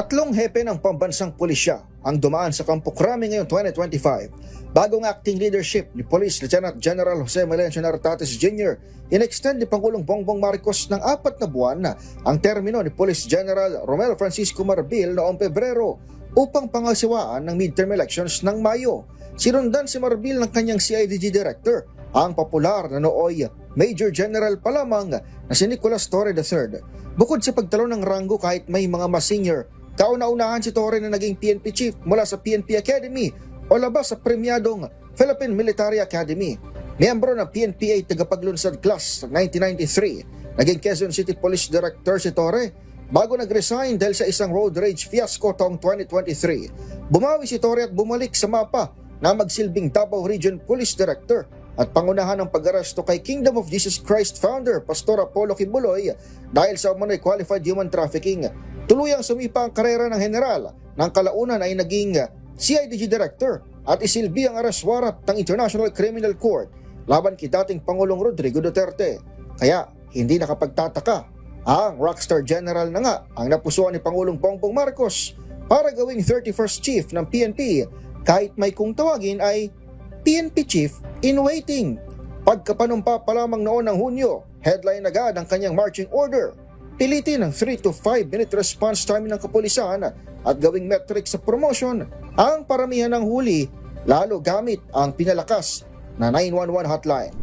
Tatlong hepe ng pambansang pulisya ang dumaan sa Campo Crame ngayong 2025. Bagong acting leadership ni Police Lieutenant General Jose Melencio Nartates Jr. inextend ni Pangulong Bongbong Marcos ng 4 na buwan ang termino ni Police General Romel Francisco Marbil noong Pebrero upang pangasiwaan ng midterm elections ng Mayo. Sinundan si Marbil ng kanyang CIDG Director, ang popular na nooy Major General pa lamang na si Nicolas Torre III. Bukod sa pagtalo ng ranggo kahit may mga mas senior, kauna-unahan si Torre na naging PNP Chief mula sa PNP Academy o labas sa premyadong Philippine Military Academy. Miyembro ng PNPA tagapaglunsad class 1993, naging Quezon City Police Director si Torre bago nag-resign dahil sa isang road rage fiasco taong 2023. Bumawi si Torre at bumalik sa mapa na magsilbing Davao Region Police Director at pangunahan ng pag-aresto kay Kingdom of Jesus Christ founder Pastor Apollo Kibuloy dahil sa umano'y qualified human trafficking. Tuluyang sumipa ang karera ng general ng kalaunan ay naging CIDG Director at isilbi ang arrest warrant ng International Criminal Court laban kay dating Pangulong Rodrigo Duterte. Kaya hindi nakapagtataka, ang rockstar general na nga ang napusuan ni Pangulong Bongbong Marcos para gawing 31st Chief ng PNP kahit may kung tawagin ay PNP Chief in waiting. Pagkapanumpa pa lamang noon ng Hunyo, headline agad ang kanyang marching order. Pilitin ang 3 to 5 minute response time ng kapulisan at gawing metric sa promotion ang paramihan ng huli, lalo gamit ang pinalakas na 911 hotline.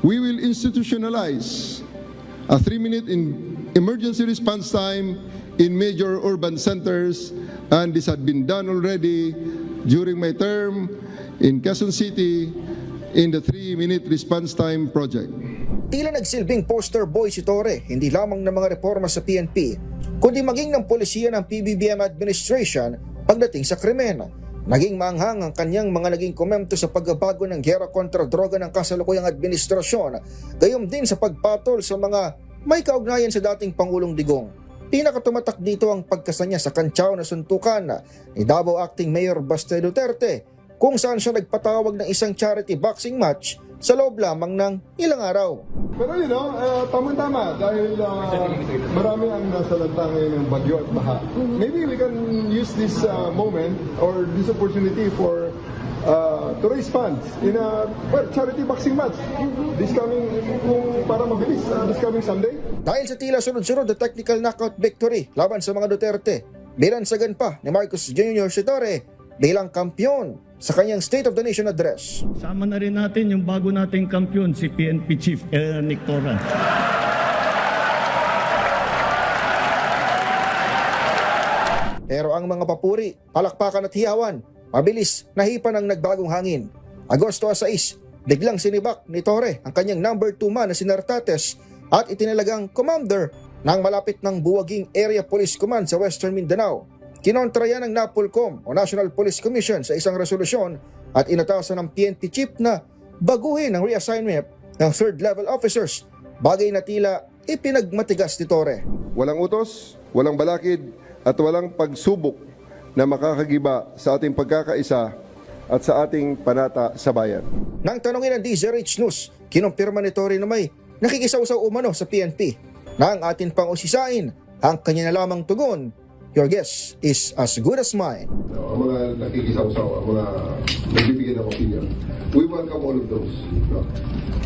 We will institutionalize a 3-minute emergency response time in major urban centers, and this had been done already during my term in Quezon City in the 3-minute response time project. Tila nagsilbing poster boy si Torre, hindi lamang ng mga reforma sa PNP, kundi maging ng polisiya ng PBBM administration pagdating sa krimen. Naging maanghang ang kanyang mga naging komento sa pagbabago ng giyera kontra droga ng kasalukuyang administrasyon, gayom din sa pagpatol sa mga may kaugnayan sa dating Pangulong Digong. Pinakatumatak dito ang pagkasanya sa kantsaw na suntukan ni Davao Acting Mayor Baste Duterte, kung saan siya nagpatawag ng isang charity boxing match sa loob lamang ng ilang araw. Pero tama-tama dahil marami ang nasalanta ngayon ng bagyo at baha. Maybe we can use this moment or this opportunity for to raise funds in a charity boxing match this coming, para mabilis, this coming Sunday. Dahil sa tila sunod-sunod na technical knockout victory laban sa mga Duterte, binansagan pa ni Marcos Jr. si Torre bilang kampiyon sa kanyang State of the Nation address. Sama na rin natin yung bago nating kampiyon, si PNP Chief Nick Torre. Pero ang mga papuri, palakpakan at hiyawan, mabilis nahipan ang nagbagong hangin. Agosto 6, biglang sinibak ni Torre ang kanyang number 2 man na si Nartates at itinalagang commander ng malapit ng Buwaging Area Police Command sa Western Mindanao. Kinontra yan ng NAPOLCOM o National Police Commission sa isang resolusyon at inatasan ng PNP Chief na baguhin ang reassignment ng third level officers, bagay na tila ipinagmatigas ni Torre. Walang utos, walang balakid at walang pagsubok na makakagiba sa ating pagkakaisa at sa ating panata sa bayan. Nang tanongin ng DZRH News, kinumpirma ni Torre na may nakikisaw-saw umano sa PNP. Nang atin pang usisain ang kanya na lamang tugon, your guess is as good as mine. Ang mga nakikisaw-saw, ang mga nagbibigay ng opinion, we welcome all of those.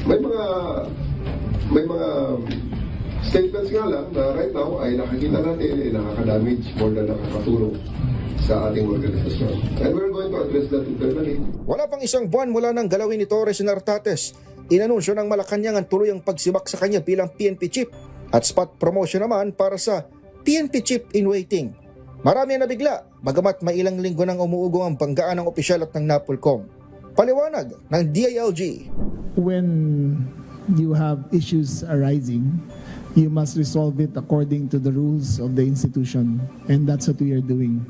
May mga statements nga lang na right now ay nakikita natin ay nakaka-damage more than nakakatulong sa ating organisasyon. And we're going to address that internally. Wala pang isang buwan mula ng galawin ni Torre si Nartates, inanunsyo ng Malacanang ang tuluyang pagsibak sa kanya bilang PNP Chief at spot promotion naman para sa PNP Chief in waiting. Marami ang nabigla, bagamat may ilang linggo nang umuugong ang banggaan ng opisyal at ng NAPOLCOM. Paliwanag ng DILG. When you have issues arising, you must resolve it according to the rules of the institution, and that's what we are doing.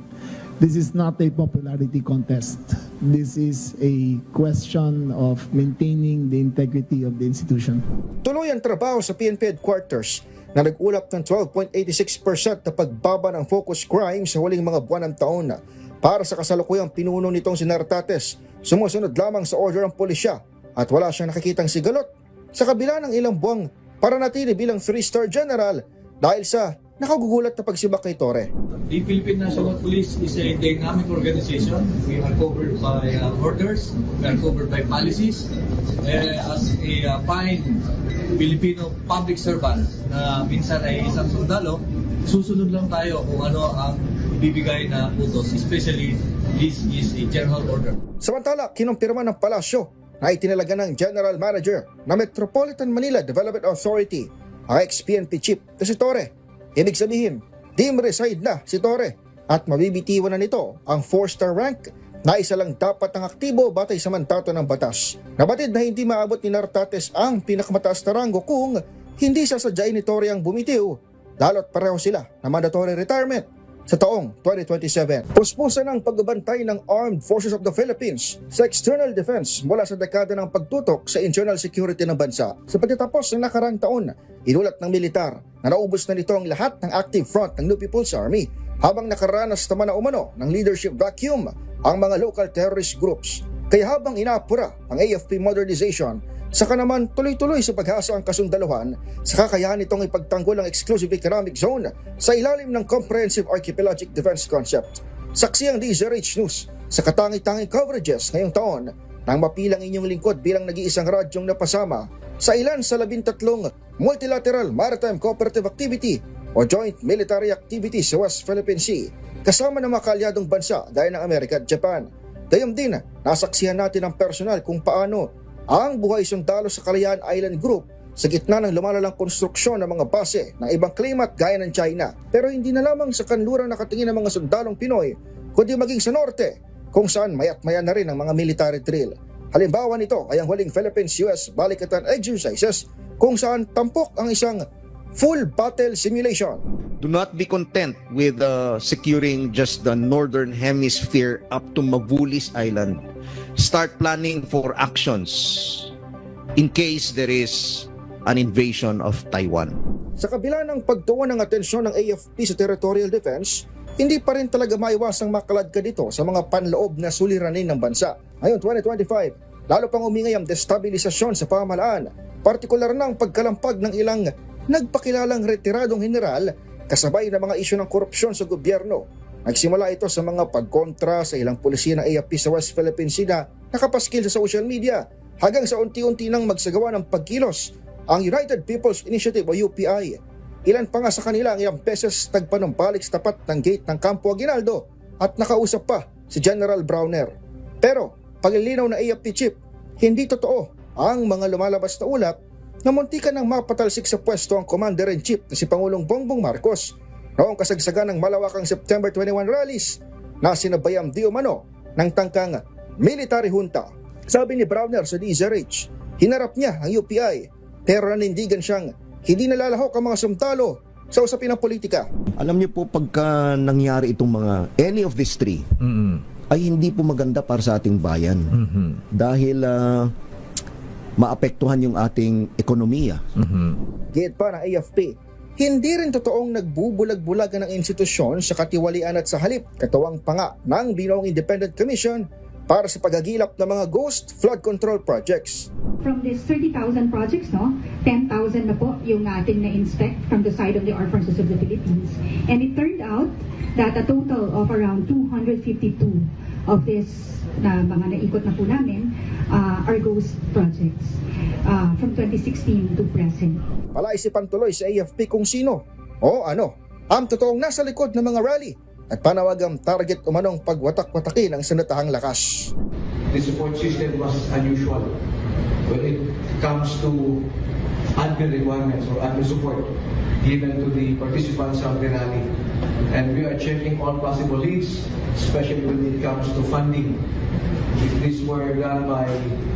This is not a popularity contest. This is a question of maintaining the integrity of the institution. Tuloy ang trabaho sa PNP headquarters na nag-ulap ng 12.86% na pagbaba ng focus crime sa huling mga buwan ng taon. Para sa kasalukuyang pinuno nitong si Nartates, sumusunod lamang sa order ng pulisya at wala siyang nakikitang sigalot sa kabila ng ilang buwang para natili bilang 3-star general dahil sa nakagugulat na pagsibak kay Torre. The Philippine National Police is a dynamic organization. We are covered by orders, we are covered by policies. As a fine Filipino public servant na minsan ay isang sundalo, susunod lang tayo kung ano ang bibigay na utos, especially this is a general order. Samantala, kinumpirma ng palasyo na itinalaga ng General Manager ng Metropolitan Manila Development Authority ang ex-PNP chief na si Torre. Ibig sabihin, dim-reside na si Torre at mabibitiwan na nito ang 4-star rank na isa lang dapat ang aktibo batay sa mandato ng batas. Nabatid na hindi maabot ni Nartates ang pinakamataas na ranggo kung hindi sasadyain ni Torre ang bumitiw, lalo't pareho sila na mandatory retirement sa taong 2027. Puspusan ang pagbabantay ng Armed Forces of the Philippines sa external defense mula sa dekada ng pagtutok sa internal security ng bansa. Sa pagtatapos ng nakarang taon, inulat ng militar na naubos na nito ang lahat ng active front ng New People's Army habang nakaranas naman na umano ng leadership vacuum ang mga local terrorist groups. Kaya habang inaapura ang AFP modernization, saka naman tuloy-tuloy sa paghasa ang kasundaluhan sa kakayahan nitong ipagtanggol ang exclusive economic zone sa ilalim ng Comprehensive Archipelagic Defense Concept. Saksi ang DZRH News sa katangi-tanging coverages ngayong taon nang mapilang inyong lingkod bilang nag-iisang radyong napasama sa ilan sa 13 Multilateral Maritime Cooperative Activity o Joint Military Activity sa West Philippine Sea kasama ng mga kaalyadong bansa gaya ng Amerika at Japan. Gayun din, nasaksihan natin ang personal kung paano ang buhay sundalo sa Kalayaan Island Group sa gitna ng lumalalang konstruksyon ng mga base ng ibang klimat gaya ng China. Pero hindi na lamang sa kanlurang nakatingin ng mga sundalong Pinoy, kundi maging sa norte, kung saan mayat maya na rin ang mga military drill. Halimbawa nito ay ang huling Philippines-US Balikatan Exercises kung saan tampok ang isang full battle simulation. Do not be content with securing just the northern hemisphere up to Mavulis Island. Start planning for actions in case there is an invasion of Taiwan. Sa kabila ng pagtuon ng atensyon ng AFP sa territorial defense, hindi pa rin talaga maiwasang makaladkad dito sa mga panloob na suliranin ng bansa. Ngayon 2025, lalo pang umingay ang destabilisasyon sa pamahalaan, partikular na ang pagkalampag ng ilang nagpakilalang retiradong general kasabay ng mga isyu ng korupsyon sa gobyerno. Nagsimula ito sa mga pagkontra sa ilang pulisya ng AFP sa West Philippine Sea na nakapaskil sa social media hanggang sa unti-unti nang magsagawa ng pagkilos ang United People's Initiative o UPI. Ilan pa nga sa kanila ang ilang beses tagpanumbalik sa tapat ng gate ng Campo Aguinaldo at nakausap pa si General Browner. Pero paglilinaw na AFP chief, hindi totoo ang mga lumalabas na ulat na muntikan ng mapatalsik sa pwesto ang Commander-in-Chief na si Pangulong Bongbong Marcos noong kasagsagan ng malawakang September 21 rallies na sinabayam di umano ng tangkang military junta. Sabi ni Browner sa DZRH, hinarap niya ang UPI pero nanindigan siyang hindi nalalahok ang mga sundalo sa usapin ng politika. Alam niyo po pagka nangyari itong mga any of these three ay hindi po maganda para sa ating bayan dahil maapektuhan yung ating ekonomiya. Gayet pa ng AFP, hindi rin totoong nagbubulag-bulagan ng institusyon sa katiwalian at sa halip katuwang pa nga ng binoong Independent Commission para sa paghagilap ng mga ghost flood control projects. From these 30,000 projects, 10,000 na po yung ating na-inspect from the side of the Armed Forces of the Philippines. And it turned out that a total of around 252 of this na mga naikot na po namin are ghost projects from 2016 to present. Palaisipan tuloy sa AFP kung sino o ano ang totoong nasa likod ng mga rally at panawagang target umanong pagwatak-watakin ang sandatahang lakas. The support system was unusual when it comes to admin requirements or admin support given to the participants of the rally. And we are checking all possible leads, especially when it comes to funding. If these were done by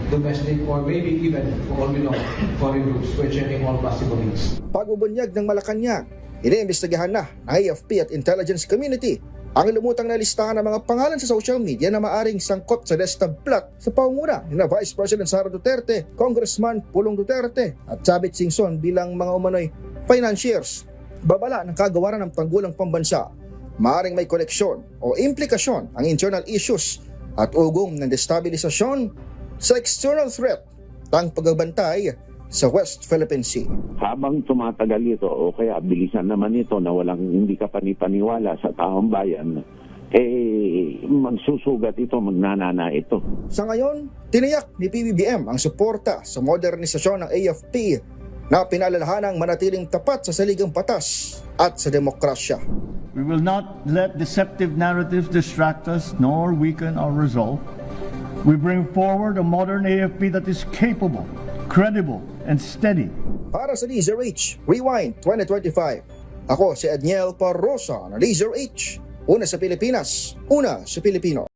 domestic or maybe even, for all we know, foreign groups, we're checking all possible leads. Pagbubunyag ng Malacanang, iniimbestigahan na ng AFP at intelligence community ang lumutang na listahan ng mga pangalan sa social media na maaring sangkot sa desktop plot sa pangunguna ni Vice President Sara Duterte, Congressman Pulong Duterte at Chavit Singson bilang mga umano'y financiers. Babala ng kagawaran ng tanggulang pambansa, maaring may koneksyon o implikasyon ang internal issues at ugong ng destabilisasyon sa external threat, tang pagbabantay sa West Philippine Sea. Habang tumatagal ito o kaya bilisan naman ito na hindi ka panipaniwala sa taong bayan, magsusugat ito, magnanana ito. Sa ngayon, tiniyak ni PBBM ang suporta sa modernisasyon ng AFP na pinalalahanang manatiling tapat sa saligang batas at sa demokrasya. We will not let deceptive narratives distract us nor weaken our resolve. We bring forward a modern AFP that is capable, credible, and steady. Para sa Laser H Rewind 2025, ako si Edniel Parrosa na Laser H. Una sa Pilipinas, una sa Pilipino.